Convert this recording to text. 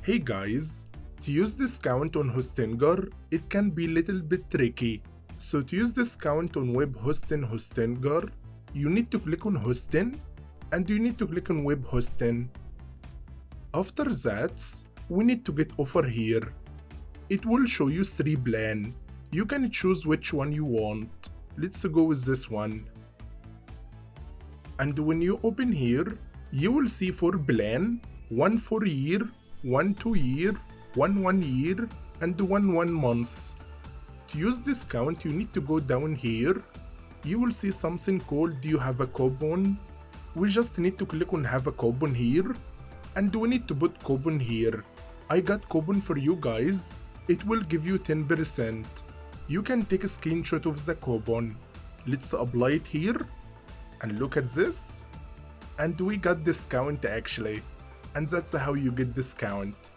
Hey guys, to use discount on Hostinger, it can be little bit tricky. So to use discount on web hosting Hostinger, you need to click on hosting and you need to click on web hosting. After that, we need to get offer here. It will show you 3 plan. You can choose which one you want. Let's go with this one. And when you open here, you will see 4 plan, 1 4 year, 1 2 year, 1 year, and 1 month. To use discount, you need to go down here. You will see something called "Do you have a coupon?" We just need to click on "Have a coupon" here, and we need to put coupon here. I got coupon for you guys. It will give you 10%. You can take a screenshot of the coupon. Let's apply it here, and look at this. And we got discount actually. And that's how you get discount.